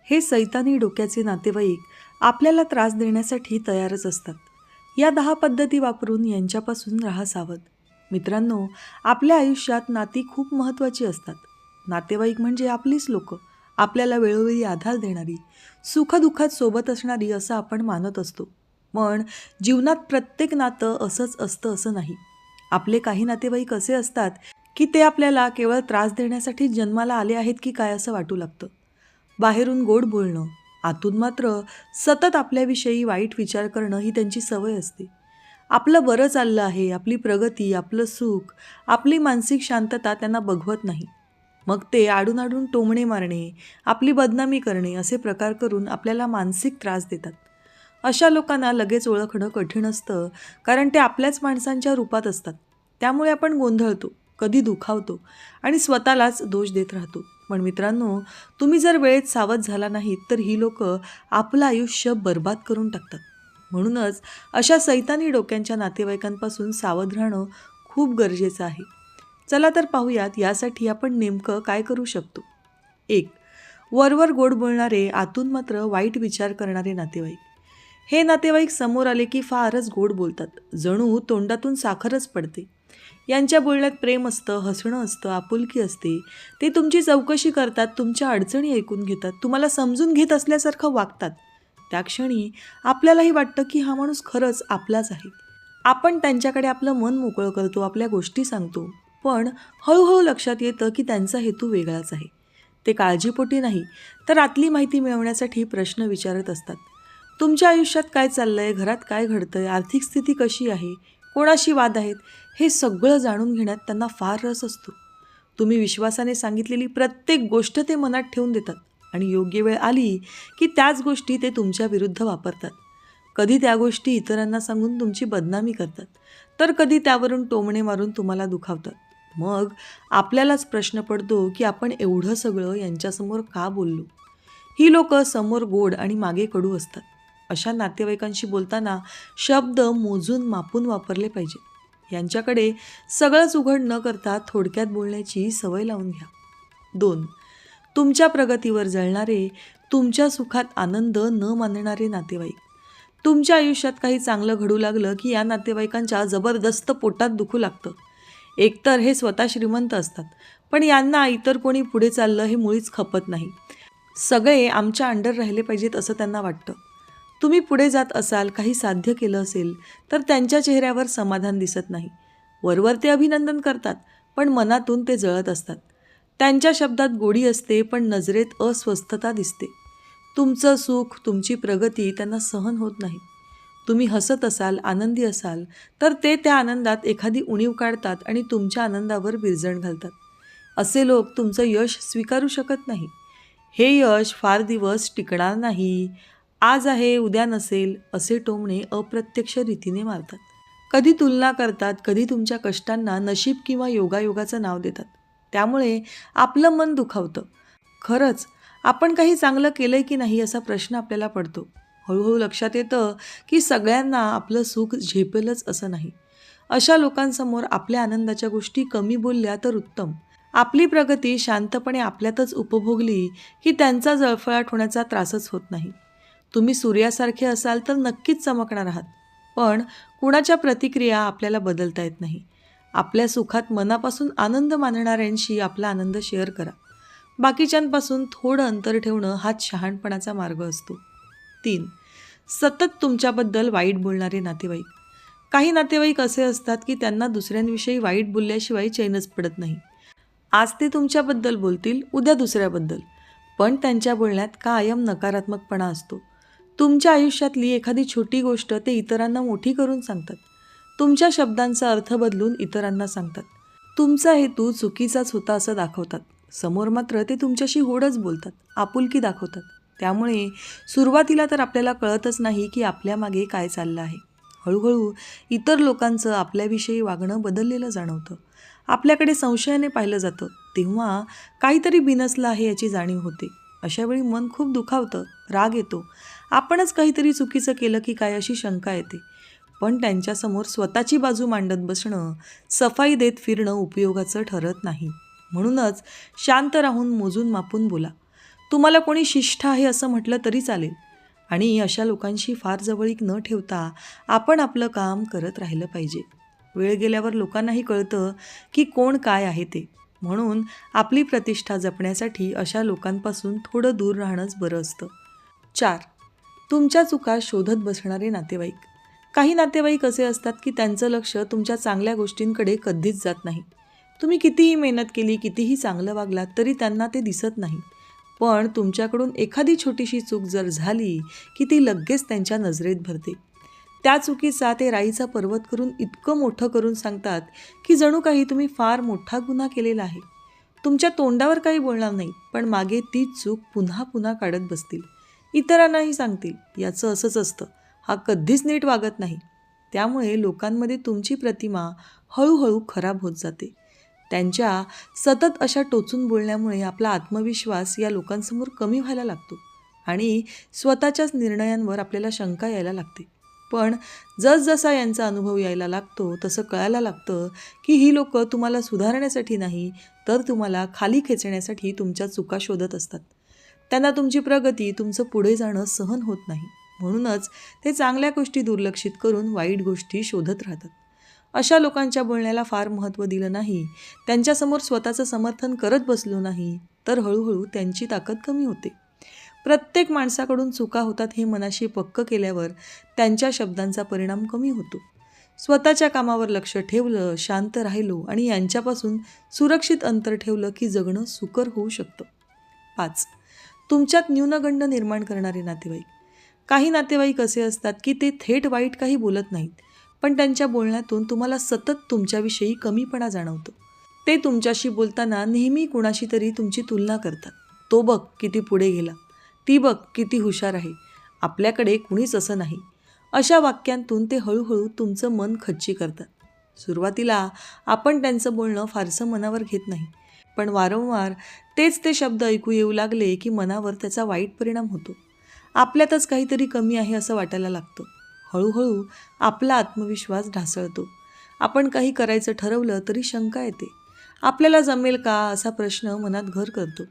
हे सैतानी डोक्याचे नातेवाईक आपल्याला त्रास देण्यासाठी तयारच असतात. या 10 पद्धती वापरून यांच्यापासून राहा सावध. मित्रांनो, आपल्या आयुष्यात नाती खूप महत्त्वाची असतात. नातेवाईक म्हणजे आपलीच लोकं, आपल्याला वेळोवेळी आधार देणारी, सुखदुःखात सोबत असणारी असं आपण मानत असतो. पण जीवनात प्रत्येक नातं असंच असतं असं नाही. आपले काही नातेवाईक असे असतात की ते आपल्याला केवळ त्रास देण्यासाठी जन्माला आले आहेत की काय असं वाटू लागतं. बाहेरून गोड बोलणं, आतून मात्र सतत आपल्याविषयी वाईट विचार करणं ही त्यांची सवय असते. आपलं बरं चाललं आहे, आपली प्रगती, आपलं सुख, आपली मानसिक शांतता त्यांना बघवत नाही. मग ते आडून टोमणे मारणे, आपली बदनामी करणे असे प्रकार करून आपल्याला मानसिक त्रास देतात. अशा लोकांना लगेच ओळखणं कठीण असतं, कारण ते आपल्याच माणसांच्या रूपात असतात. त्यामुळे आपण गोंधळतो, कधी दुखावतो आणि स्वतःलाच दोष देत राहतो. पण मित्रांनो, तुम्ही जर वेळेत सावध झाला नाहीत तर ही लोकं आपलं आयुष्य बर्बाद करून टाकतात. म्हणूनच अशा सैतानी डोक्यांच्या नातेवाईकांपासून सावध राहणं खूप गरजेचं आहे. चला तर पाहूयात यासाठी आपण नेमकं काय करू शकतो. 1. वरवर गोड बोलणारे, आतून मात्र वाईट विचार करणारे नातेवाईक. हे नातेवाईक समोर आले की फारच गोड बोलतात, जणू तोंडातून साखरच पडते. यांच्या बोलण्यात प्रेम असतं, हसणं असतं, आपुलकी असते. ते तुमची चौकशी करतात, तुमच्या अडचणी ऐकून घेतात, तुम्हाला समजून घेत असल्यासारखं वागतात. त्या क्षणी आपल्यालाही वाटतं की हा माणूस खरंच आपलाच आहे. आपण त्यांच्याकडे आपलं मन मोकळं करतो, आपल्या गोष्टी सांगतो. पण हळूहळू लक्षात येतं की त्यांचा हेतू वेगळाच आहे. ते काळजीपोटी नाही, तर आतली माहिती मिळवण्यासाठी प्रश्न विचारत असतात. तुमच्या आयुष्यात काय चाललंय, घरात काय घडतंय, आर्थिक स्थिती कशी आहे, कोणाशी वाद आहेत, हे सगळं जाणून घेण्यात त्यांना फार रस असतो. तुम्ही विश्वासाने सांगितलेली प्रत्येक गोष्ट ते मनात ठेवून देतात आणि योग्य वेळ आली की त्याच गोष्टी ते तुमच्या विरुद्ध वापरतात. कधी त्या गोष्टी इतरांना सांगून तुमची बदनामी करतात, तर कधी त्यावरून टोमणे मारून तुम्हाला दुखावतात. मग आपल्यालाच प्रश्न पडतो की आपण एवढं सगळं यांच्यासमोर का बोललो. ही लोकं समोर गोड आणि मागे कडू असतात. अशा नातेवाईकांशी बोलताना शब्द मोजून मापून वापरले पाहिजे. यांच्याकडे सगळंच उघड न करता थोडक्यात बोलण्याची सवय लावून घ्या. 2. तुमच्या प्रगतीवर जळणारे, तुमच्या सुखात आनंद न मानणारे नातेवाईक. तुमच्या आयुष्यात काही चांगलं घडू लागलं की या नातेवाईकांच्या जबरदस्त पोटात दुखू लागतं. एकतर हे स्वतः श्रीमंत असतात, पण यांना इतर कोणी पुढे चाललं हे मुळीच खपत नाही. सगळे आमच्या अंडर राहिले पाहिजेत असं त्यांना वाटतं. तुम्ही पुढे जात असाल, काही साध्य केलं असेल, तर त्यांच्या चेहऱ्यावर समाधान दिसत नाही. वरवर ते अभिनंदन करतात, पण मनातून ते जळत असतात. त्यांच्या शब्दात गोडी असते, पण नजरेत अस्वस्थता दिसते. तुमचं सुख, तुमची प्रगती त्यांना सहन होत नाही. तुम्ही हसत असाल, आनंदी असाल, तर ते त्या आनंदात एखादी उणीव काढतात आणि तुमच्या आनंदावर विरजण घालतात. असे लोक तुमचं यश स्वीकारू शकत नाही. हे यश फार दिवस टिकणार नाही, आज आहे उद्या नसेल असे टोमणे अप्रत्यक्ष रीतीने मारतात. कधी तुलना करतात, कधी तुमच्या कष्टांना नशीब किंवा योगायोगाचं नाव देतात. त्यामुळे आपलं मन दुखावतं. खरंच आपण काही चांगलं केलंय की नाही असा प्रश्न आपल्याला पडतो. हळूहळू लक्षात येतं की सगळ्यांना आपलं सुख झेपेलच असं नाही. अशा लोकांसमोर आपल्या आनंदाच्या गोष्टी कमी बोलल्या तर उत्तम. आपली प्रगती शांतपणे आपल्यातच उपभोगली की त्यांचा जळफळाट होण्याचा त्रासच होत नाही. तुम्ही सूर्यासारखे असाल तर नक्कीच चमकणार आहात, पण कुणाच्या प्रतिक्रिया आपल्याला बदलता येत नाही. आपल्या सुखात मनापासून आनंद मानणाऱ्यांशी आपला आनंद शेअर करा. बाकीच्यांपासून थोडं अंतर ठेवणं हाच शहाणपणाचा मार्ग असतो. 3. सतत तुमच्याबद्दल वाईट बोलणारे नातेवाईक. काही नातेवाईक असे असतात की त्यांना दुसऱ्यांविषयी वाईट बोलल्याशिवाय चैनच पडत नाही. आज ते तुमच्याबद्दल बोलतील, उद्या दुसऱ्याबद्दल, पण त्यांच्या बोलण्यात कायम नकारात्मकपणा असतो. तुमच्या आयुष्यातली एखादी छोटी गोष्ट ते इतरांना मोठी करून सांगतात. तुमच्या शब्दांचा अर्थ बदलून इतरांना सांगतात. तुमचा हेतू चुकीचाच होता असं दाखवतात. समोर मात्र ते तुमच्याशी गोडच बोलतात, आपुलकी दाखवतात. त्यामुळे सुरुवातीला तर आपल्याला कळतच नाही की आपल्या मागे काय चाललं आहे. हळूहळू इतर लोकांचं आपल्याविषयी वागणं बदललेलं जाणवतं. आपल्याकडे संशयाने पाहिलं जातं. तेव्हा काहीतरी बिनसलं आहे याची जाणीव होते. अशावेळी मन खूप दुखावतं, राग येतो. आपणच काहीतरी चुकीचं केलं की काय अशी शंका येते. पण त्यांच्यासमोर स्वतःची बाजू मांडत बसणं, सफाई देत फिरणं उपयोगाचं ठरत नाही. म्हणूनच शांत राहून मोजून मापून बोला. तुम्हाला कोणी शिष्ट आहे असं म्हटलं तरी चालेल. आणि अशा लोकांशी फार जवळीक न ठेवता आपण आपलं काम करत राहिलं पाहिजे. वेळ गेल्यावर लोकांनाही कळतं की कोण काय आहे ते. म्हणून आपली प्रतिष्ठा जपण्यासाठी अशा लोकांपासून थोडं दूर राहणंच बरं असतं. 4. तुमच्या चुका शोधत बसणारे नातेवाईक. काही नातेवाईक असे असतात की त्यांचं लक्ष तुमच्या चांगल्या गोष्टींकडे कधीच जात नाही. तुम्ही कितीही मेहनत केली, कितीही चांगलं वागलात तरी त्यांना ते दिसत नाही. पण तुमच्याकडून एखादी छोटीशी चूक जर झाली की ती लगेच त्यांच्या नजरेत भरते. त्या चुकीचा ते राईचा पर्वत करून इतकं मोठं करून सांगतात की जणू काही तुम्ही फार मोठा गुन्हा केलेला आहे. तुमच्या तोंडावर काही बोलणार नाही, पण मागे तीच चूक पुन्हा पुन्हा काढत बसतील. इतरांनाही सांगतील, याचं असंच असतं, हा कधीच नीट वागत नाही. त्यामुळे लोकांमध्ये तुमची प्रतिमा हळूहळू खराब होत जाते. त्यांच्या सतत अशा टोचून बोलण्यामुळे आपला आत्मविश्वास या लोकांसमोर कमी व्हायला लागतो आणि स्वतःच्याच निर्णयांवर आपल्याला शंका यायला लागते. पण जसजसा यांचा अनुभव यायला लागतो तसं कळायला लागतं की ही लोकं तुम्हाला सुधारण्यासाठी नाही, तर तुम्हाला खाली खेचण्यासाठी तुमच्या चुका शोधत असतात. त्यांना तुमची प्रगती, तुमचं पुढे जाणं सहन होत नाही. म्हणूनच ते चांगल्या गोष्टी दुर्लक्षित करून वाईट गोष्टी शोधत राहतात. अशा लोकांच्या बोलण्याला फार महत्त्व दिलं नाही, त्यांच्यासमोर स्वतःचं समर्थन करत बसलो नाही, तर हळूहळू त्यांची ताकद कमी होते. प्रत्येक माणसाकडून चुका होतात हे मनाशी पक्क केल्यावर त्यांच्या शब्दांचा परिणाम कमी होतो. स्वतःच्या कामावर लक्ष ठेवलं, शांत राहिलो आणि यांच्यापासून सुरक्षित अंतर ठेवलं की जगणं सुकर होऊ शकतं. 5. तुमच्यात न्यूनगंड निर्माण करणारे नातेवाईक. काही नातेवाईक असे असतात की ते थेट वाईट काही बोलत नाहीत, पण त्यांच्या बोलण्यातून तुम्हाला सतत तुमच्याविषयी कमीपणा जाणवतो. ते तुमच्याशी बोलताना नेहमी कुणाशी तरी तुमची तुलना करतात. तो बघ किती पुढे गेला, ती बघ किती हुशार आहे, आपल्याकडे कुणीच असं नाही. अशा वाक्यांतून ते हळूहळू तुमचं मन खच्ची करतात. सुरुवातीला आपण त्यांचं बोलणं फारसं मनावर घेत नाही, पण वारंवार तेच ते शब्द ऐकू येऊ लागले की मनावर त्याचा वाईट परिणाम होतो. आपल्यातच काहीतरी कमी आहे असं वाटायला लागतं. हळूहळू आपला आत्मविश्वास ढासळतो. आपण काही करायचं ठरवलं तरी शंका येते. आपल्याला जमेल का असा प्रश्न मनात घर करतो.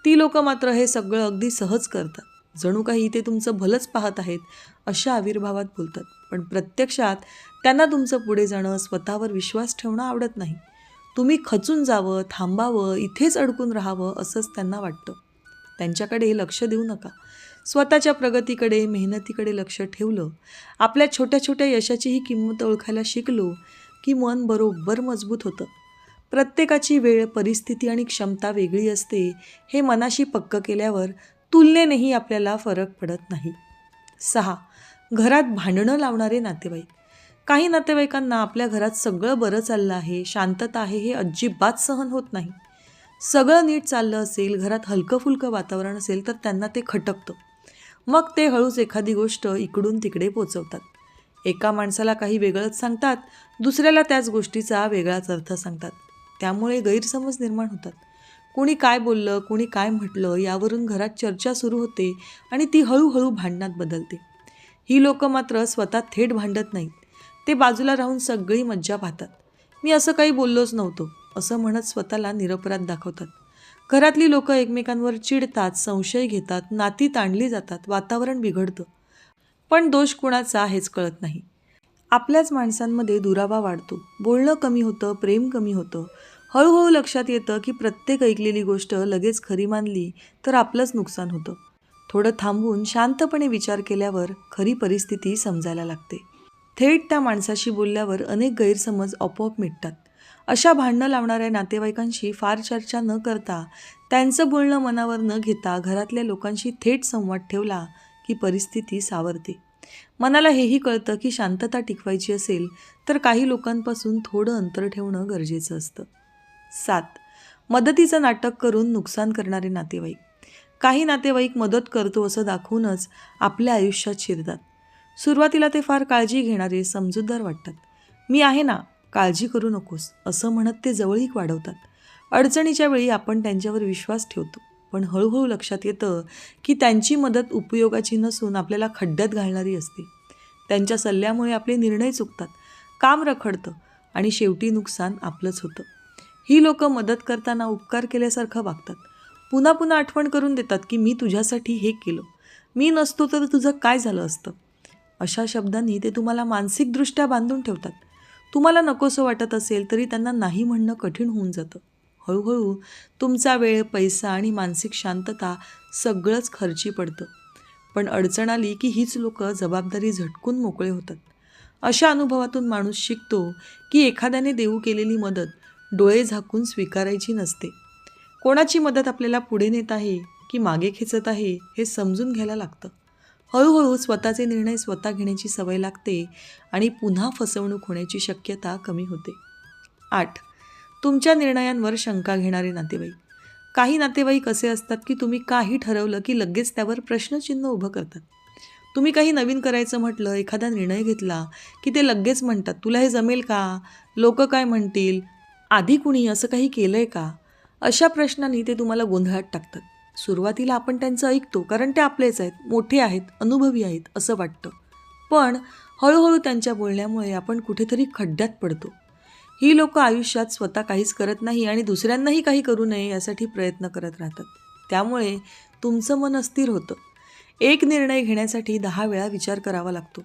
ती लोकं मात्र हे सगळं अगदी सहज करतात. जणू काही ते तुमचं भलंच पाहत आहेत अशा आविर्भावात बोलतात. पण प्रत्यक्षात त्यांना तुमचं पुढे जाणं, स्वतःवर विश्वास ठेवणं आवडत नाही. तुम्ही खचून जावं, थांबावं, इथेच अडकून राहावं असंच त्यांना वाटतं. त्यांच्याकडे लक्ष देऊ नका. स्वतःच्या प्रगतीकडे, मेहनतीकडे लक्ष ठेवलं, आपल्या छोट्या छोट्या यशाचीही किंमत ओळखायला शिकलो की मन बरोबर मजबूत होतं. प्रत्येकाची वेळ, परिस्थिती आणि क्षमता वेगळी असते हे मनाशी पक्क केल्यावर तुलनेनेही आपल्याला फरक पडत नाही. 6. घरात भांडणं लावणारे नातेवाईक. काही नातेवाईकांना आपल्या घरात सगळं बरं चाललं आहे, शांतता आहे हे अजिबात सहन होत नाही. सगळं नीट चाललं असेल, घरात हलकं-फुलकं वातावरण असेल तर त्यांना ते खटकतं. मग ते हळूच एखादी गोष्ट इकडून तिकडे पोचवतात. एका माणसाला काही वेगळंच सांगतात, दुसऱ्याला त्याच गोष्टीचा वेगळाच अर्थ सांगतात. त्यामुळे गैरसमज निर्माण होतात. कोणी काय बोललं, कोणी काय म्हटलं यावरून घरात चर्चा सुरू होते आणि ती हळूहळू भांडणात बदलते. ही लोकं मात्र स्वतः थेट भांडत नाहीत. ते बाजूला राहून सगळी मज्जा पाहतात. मी असं काही बोललोच नव्हतो असं म्हणत स्वतःला निरपराध दाखवतात. घरातली लोकं एकमेकांवर चिडतात, संशय घेतात, नाती ताणली जातात, वातावरण बिघडतं. पण दोष कुणाचा हेच कळत नाही. आपल्याच माणसांमध्ये दुरावा वाढतो, बोलणं कमी होतं, प्रेम कमी होतं. हळूहळू लक्षात येतं की प्रत्येक ऐकलेली गोष्ट लगेच खरी मानली तर आपलंच नुकसान होतं. थोडं थांबून शांतपणे विचार केल्यावर खरी परिस्थिती समजायला लागते. थेट त्या माणसाशी बोलल्यावर अनेक गैरसमज आपोआप मिटतात. अशा भांडणं लावणाऱ्या नातेवाईकांशी फार चर्चा न करता, त्यांचं बोलणं मनावर न घेता घरातल्या लोकांशी थेट संवाद ठेवला की परिस्थिती सावरते. मनाला हेही कळतं की शांतता टिकवायची असेल तर काही लोकांपासून थोडं अंतर ठेवणं गरजेचं असतं. 7. मदतीचं नाटक करून नुकसान करणारे नातेवाईक. काही नातेवाईक मदत करतो असं दाखवूनच आपल्या आयुष्यात शिरतात. सुरुवातीला ते फार काळजी घेणारे, समजूतदार वाटतात. मी आहे ना, काळजी करू नकोस असं म्हणत ते जवळीक वाढवतात. अडचणीच्या वेळी आपण त्यांच्यावर विश्वास ठेवतो, पण हळूहळू लक्षात येतं की त्यांची मदत उपयोगाची नसून आपल्याला खड्ड्यात घालणारी असते. त्यांच्या सल्ल्यामुळे आपले निर्णय चुकतात, काम रखडतं आणि शेवटी नुकसान आपलंच होतं. ही लोकं मदत करताना उपकार केल्यासारखं वागतात. पुन्हा पुन्हा आठवण करून देतात की मी तुझ्यासाठी हे केलं, मी नसतो तर तुझं काय झालं असतं. अशा शब्दांनी ते तुम्हाला मानसिकदृष्ट्या बांधून ठेवतात. तुम्हाला नकोसं वाटत असेल तरी त्यांना नाही म्हणणं कठीण होऊन जातं. हळूहळू तुमचा वेळ, पैसा आणि मानसिक शांतता सगळंच खर्ची पडतं. पण अडचण आली की हीच लोकं जबाबदारी झटकून मोकळे होतात. अशा अनुभवातून माणूस शिकतो की एखाद्याने देऊ केलेली मदत डोळे झाकून स्वीकारायची नसते. कोणाची मदत आपल्याला पुढे नेत आहे की मागे खेचत आहे हे समजून घ्यायला लागतं. हळूहळू स्वतःचे निर्णय स्वतः घेण्याची सवय लागते आणि पुन्हा फसवणूक होण्याची शक्यता कमी होते. 8. तुमच्या निर्णयांवर शंका घेणारे नातेवाईक. काही नातेवाईक असे असतात की तुम्ही काही ठरवलं की लगेच त्यावर प्रश्नचिन्ह उभं करतात. तुम्ही काही नवीन करायचं म्हटलं, एखादा निर्णय घेतला की ते लगेच म्हणतात, तुला हे जमेल का? लोक काय म्हणतील? आधी कुणी असं काही केलंय का? अशा प्रश्नांनी ते तुम्हाला गोंधळात टाकतात. सुरुवातीला आपण त्यांचं ऐकतो कारण ते आपलेच आहेत, मोठे आहेत, अनुभवी आहेत असं वाटतं. पण हळूहळू त्यांच्या बोलण्यामुळे आपण कुठेतरी खड्ड्यात पडतो. ही लोक आयुष्यात स्वतः काहीच करत नाही आणि दुसऱ्यांनाही काही करू नये यासाठी प्रयत्न करत राहतात. त्यामुळे तुमचं मन अस्थिर होतं. एक निर्णय घेण्यासाठी 10 वेळा विचार करावा लागतो.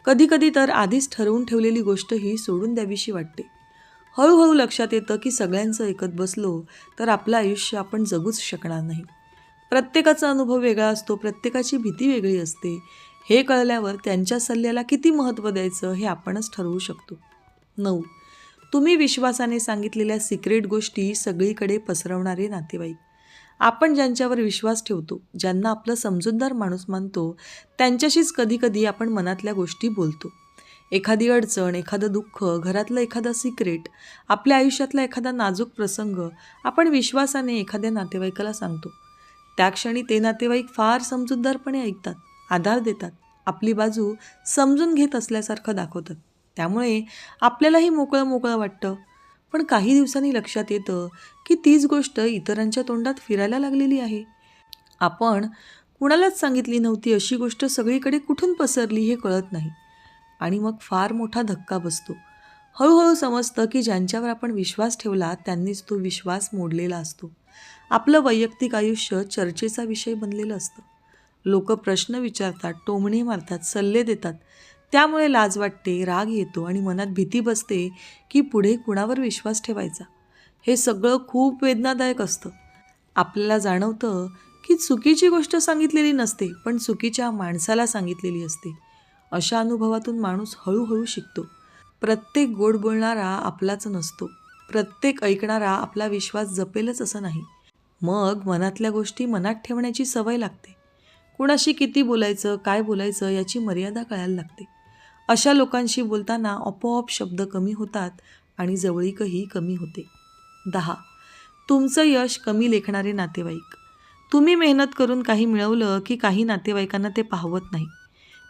कधीकधी तर आधीच ठरवून ठेवलेली गोष्टही सोडून द्यावीशी वाटते. हळूहळू लक्षात येतं की सगळ्यांचं ऐकत बसलो तर आपलं आयुष्य आपण जगूच शकणार नाही. प्रत्येकाचा अनुभव वेगळा असतो, प्रत्येकाची भीती वेगळी असते. हे कळल्यावर त्यांच्या सल्ल्याला किती महत्त्व द्यायचं हे आपणच ठरवू शकतो. 9. तुम्ही विश्वासाने सांगितलेल्या सिक्रेट गोष्टी सगळीकडे पसरवणारे नातेवाईक. आपण ज्यांच्यावर विश्वास ठेवतो, ज्यांना आपलं समजूतदार माणूस मानतो, त्यांच्याशीच कधीकधी आपण मनातल्या गोष्टी बोलतो. एखादी अडचण, एखादं दुःख, घरातलं एखादं सिक्रेट, आपल्या आयुष्यातला एखादा नाजूक प्रसंग आपण विश्वासाने एखाद्या नातेवाईकाला सांगतो. त्या क्षणी ते नातेवाईक फार समजूतदारपणे ऐकतात, आधार देतात, आपली बाजू समजून घेत असल्यासारखं दाखवतात. त्यामुळे आपल्यालाही मोकळं मोकळं वाटतं. पण काही दिवसांनी लक्षात येतं की तीच गोष्ट इतरांच्या तोंडात फिरायला लागलेली आहे. आपण कुणालाच सांगितली नव्हती अशी गोष्ट सगळीकडे कुठून पसरली हे कळत नाही आणि मग फार मोठा धक्का बसतो. हळूहळू समजतं की ज्यांच्यावर आपण विश्वास ठेवला त्यांनीच तो विश्वास मोडलेला असतो. आपलं वैयक्तिक आयुष्य चर्चेचा विषय बनलेलं असतं. लोक प्रश्न विचारतात, टोमणे मारतात, सल्ले देतात. त्यामुळे लाज वाटते, राग येतो आणि मनात भीती बसते की पुढे कुणावर विश्वास ठेवायचा. हे सगळं खूप वेदनादायक असतं. आपल्याला जाणवतं की चुकीची गोष्ट सांगितलेली नसते, पण चुकीच्या माणसाला सांगितलेली असते. अशा अनुभवातून माणूस हळूहळू शिकतो. प्रत्येक गोड बोलणारा आपलाच नसतो. प्रत्येक ऐकणारा आपला विश्वास जपेलच असं नाही. मग मनातल्या गोष्टी मनात ठेवण्याची सवय लागते. कुणाशी किती बोलायचं, काय बोलायचं याची मर्यादा कळायला लागते. अशा लोकांशी बोलताना आपोआप शब्द कमी होतात आणि जवळीकही कमी होते. 10. तुमचं यश कमी लेखणारे नातेवाईक. तुम्ही मेहनत करून काही मिळवलं की काही नातेवाईकांना ते पाहवत नाही.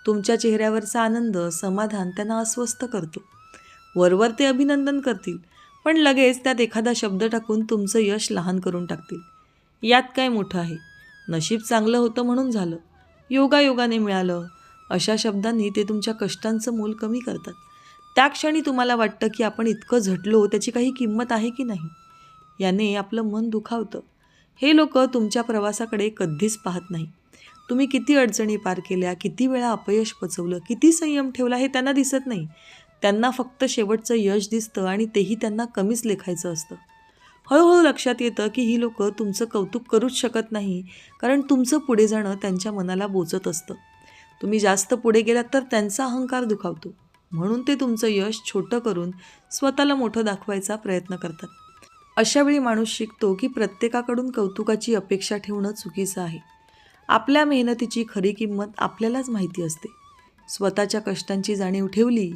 तुमच्या चेहऱ्यावरचा आनंद, समाधान त्यांना अस्वस्थ करतो. वरवर ते अभिनंदन करतील, पण लगेच त्यात एखादा शब्द टाकून तुमचं यश लहान करून टाकतील. यात काय मोठं आहे? नशीब चांगलं होतं म्हणून झालं, योगायोगाने मिळालं. अशा शब्दांनी ते तुमच्या कष्टांचं मोल कमी करतात. त्या क्षणी तुम्हाला वाटतं की आपण इतकं झटलो त्याची काही किंमत आहे की नाही. याने आपलं मन दुखावतं. हे लोक तुमच्या प्रवासाकडे कधीच पाहत नाही. तुम्ही किती अडचणी पार केल्या, किती वेळा अपयश पचवलं, किती संयम ठेवला हे त्यांना दिसत नाही. त्यांना फक्त शेवटचं यश दिसतं आणि तेही त्यांना कमीच लेखायचं असतं. हळूहळू लक्षात येतं की ही लोकं तुमचं कौतुक करूच शकत नाही, कारण तुमचं पुढे जाणं त्यांच्या मनाला बोचत असतं. तुम्ही जास्त पुढे गेलात तर त्यांचा अहंकार दुखावतो. म्हणून ते तुमचं यश छोटं करून स्वतःला मोठं दाखवायचा प्रयत्न करतात. अशावेळी माणूस शिकतो की प्रत्येकाकडून कौतुकाची अपेक्षा ठेवणं चुकीचं आहे. आपल्या मेहनतीची खरी किंमत आपल्यालाच माहिती असते. स्वतःच्या कष्टांची जाणीव ठेवली,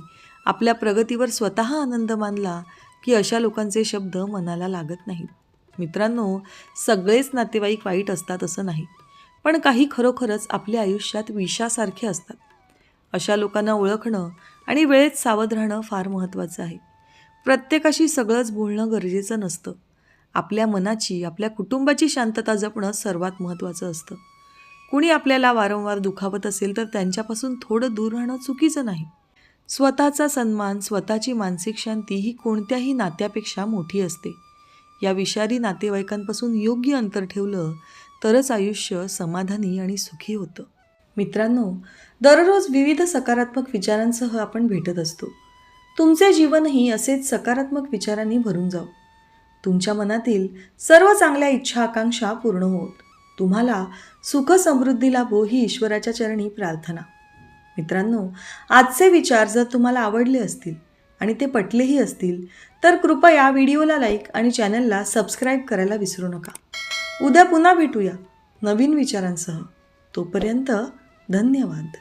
आपल्या प्रगतीवर स्वतः आनंद मानला की अशा लोकांचे शब्द मनाला लागत नाहीत. मित्रांनो, सगळेच नातेवाईक वाईट असतात असं नाही, पण काही खरोखरच आपल्या आयुष्यात विषासारखे असतात. अशा लोकांना ओळखणं आणि वेळेत सावध राहणं फार महत्त्वाचं आहे. प्रत्येकाशी सगळंच बोलणं गरजेचं नसतं. आपल्या मनाची, आपल्या कुटुंबाची शांतता जपणं सर्वात महत्त्वाचं असतं. कुणी आपल्याला वारंवार दुखावत असेल तर त्यांच्यापासून थोडं दूर राहणं चुकीचं नाही. स्वतःचा सन्मान, स्वतःची मानसिक शांती ही कोणत्याही नात्यापेक्षा मोठी असते. या विषारी नातेवाईकांपासून योग्य अंतर ठेवलं तरच आयुष्य समाधानी आणि सुखी होतं. मित्रांनो, दररोज विविध सकारात्मक विचारांसह आपण भेटत असतो. तुमचे जीवनही असेच सकारात्मक विचारांनी भरून जाओ. तुमच्या मनातील सर्व चांगल्या इच्छा आकांक्षा पूर्ण होत. तुम्हाला सुख समृद्धी लाभो ही ईश्वराच्या चरणी प्रार्थना. मित्रांनो, आजचे विचार जर तुम्हाला आवडले असतील आणि ते पटलेही असतील तर कृपया व्हिडिओला लाईक आणि चॅनलला सबस्क्राईब करायला विसरू नका. उद्या पुन्हा भेटूया नवीन विचारांसह. तोपर्यंत धन्यवाद.